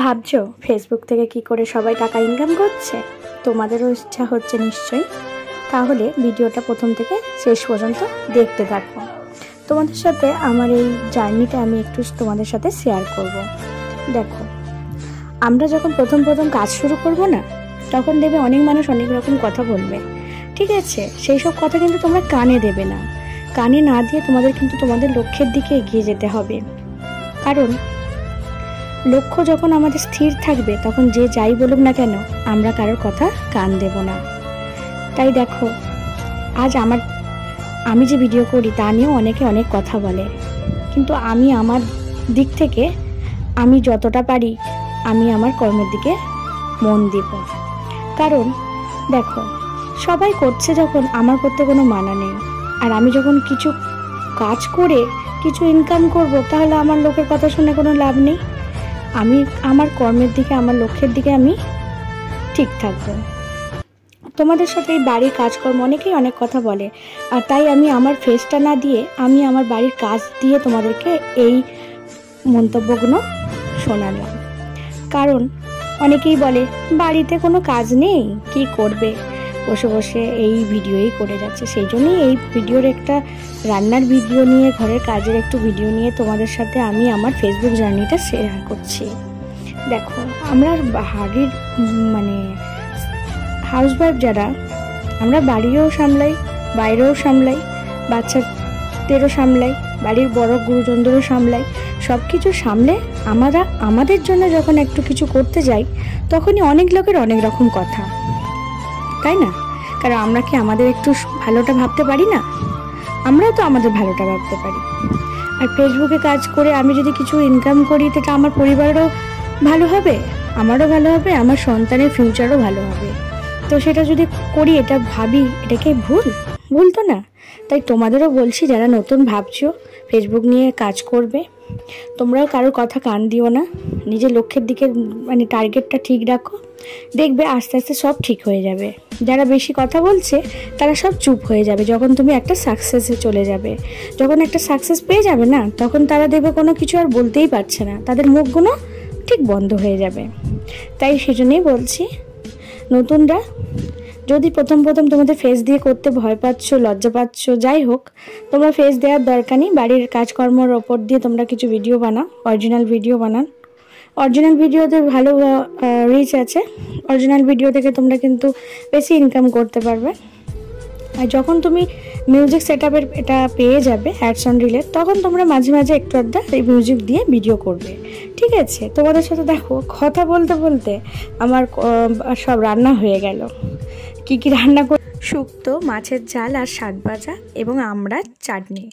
ভাবছো ফেসবুক থেকে কি করে সবাই টাকা ইনকাম করছে? তোমাদেরও ইচ্ছা হচ্ছে নিশ্চয়ই। তাহলে ভিডিওটা প্রথম থেকে শেষ পর্যন্ত দেখতে থাকো। তোমাদের সাথে আমার এই জার্নিটা আমি একটু তোমাদের সাথে শেয়ার করব। দেখো, আমরা যখন প্রথম কাজ শুরু করব না, তখন দেখবে অনেক মানুষ অনেক রকম কথা বলবে, ঠিক আছে? সেই সব কথা কিন্তু তোমরা কানে দেবে না। কানে না দিয়ে তোমাদের কিন্তু তোমাদের লক্ষ্যের দিকে এগিয়ে যেতে হবে। কারণ লক্ষ্য যখন আমাদের স্থির থাকবে, তখন যে যাই বলুক না কেন আমরা কারোর কথা কান দেব না। তাই দেখো, আজ আমি যে ভিডিও করি তা নিয়েও অনেকে অনেক কথা বলে, কিন্তু আমি আমার দিক থেকে আমি যতটা পারি আমি আমার কর্মের দিকে মন দেব। কারণ দেখো, সবাই করছে যখন, আমার করতে কোনো মানা নেই। আর আমি যখন কিছু কাজ করে কিছু ইনকাম করব, তাহলে আমার লোকের কথা শুনে কোনো লাভ নেই। আমি আমার কর্মের দিকে, আমার লক্ষ্যের দিকে আমি ঠিক থাকবো। তোমাদের সাথে এই বাড়ির কাজকর্ম অনেকেই অনেক কথা বলে, আর তাই আমি আমার ফেসটা না দিয়ে আমি আমার বাড়ির কাজ দিয়ে তোমাদেরকে এই মন্তব্যগুলো শোনালাম। কারণ অনেকেই বলে বাড়িতে কোনো কাজ নেই, কি করবে, বসে বসে এই ভিডিওই করে যাচ্ছে। সেই জন্যই এই ভিডিওর একটা রান্নার ভিডিও নিয়ে, ঘরের কাজের একটু ভিডিও নিয়ে তোমাদের সাথে আমি আমার ফেসবুক জার্নিটা শেয়ার করছি। দেখো, আমরা বাড়ির হাউসওয়াইফ যারা, আমরা বাড়িও সামলাই, বাইরেও সামলাই, বাচ্চাদেরও সামলাই, বাড়ির বড় গুরুজনদেরও সামলাই। সব কিছু সামলে আমরা আমাদের জন্য যখন একটু কিছু করতে যাই, তখনই অনেক লোকের অনেক রকম কথা, তাই না? কারণ আমরা কি আমাদের একটু ভালোটা ভাবতে পারি না? আমরাও তো আমাদের ভালোটা ভাবতে পারি। আর ফেসবুকে কাজ করে আমি যদি কিছু ইনকাম করি, সেটা আমার পরিবারেরও ভালো হবে, আমারও ভালো হবে, আমার সন্তানের ফিউচারও ভালো হবে। তো সেটা যদি করি, এটা ভাবি, এটাকে ভুল তো না? তাই তোমাদেরও বলছি, যারা নতুন ভাবছো ফেসবুক নিয়ে কাজ করবে, তোমরাও কারোর কথা কান দিও না। নিজের লক্ষ্যের দিকে টার্গেটটা ঠিক রাখো, দেখবে আস্তে আস্তে সব ঠিক হয়ে যাবে। যারা বেশি কথা বলছে তারা সব চুপ হয়ে যাবে যখন তুমি একটা সাকসেসে চলে যাবে। যখন একটা সাকসেস পেয়ে যাবে না, তখন তারা দেখবে কোনো কিছু আর বলতেই পারছে না, তাদের মুখগুলো ঠিক বন্ধ হয়ে যাবে। তাই সেজন্যই বলছি, নতুনরা যদি প্রথম তোমাদের ফেস দিয়ে করতে ভয় পাচ্ছ, লজ্জা পাচ্ছ, যাই হোক, তোমরা ফেস দেওয়ার দরকার নেই। বাড়ির কাজকর্মের ওপর দিয়ে তোমরা কিছু ভিডিও বানাও, অরিজিনাল ভিডিও বানান। অরিজিনাল ভিডিওতে ভালো রিচ আছে। অরিজিনাল ভিডিও থেকে তোমরা কিন্তু বেশি ইনকাম করতে পারবে। আর যখন তুমি মিউজিক সেটআপের এটা পেয়ে যাবে, অ্যাডস অন রিলের, তখন তোমরা মাঝে মাঝে একটু আধটা এই মিউজিক দিয়ে ভিডিও করবে, ঠিক আছে? তোমাদের সাথে দেখো, কথা বলতে বলতে আমার সব রান্না হয়ে গেল। কি রান্না করি? শুক্তো, মাছের ঝাল আর শাক ভাজা এবং আমড়ার চাটনি।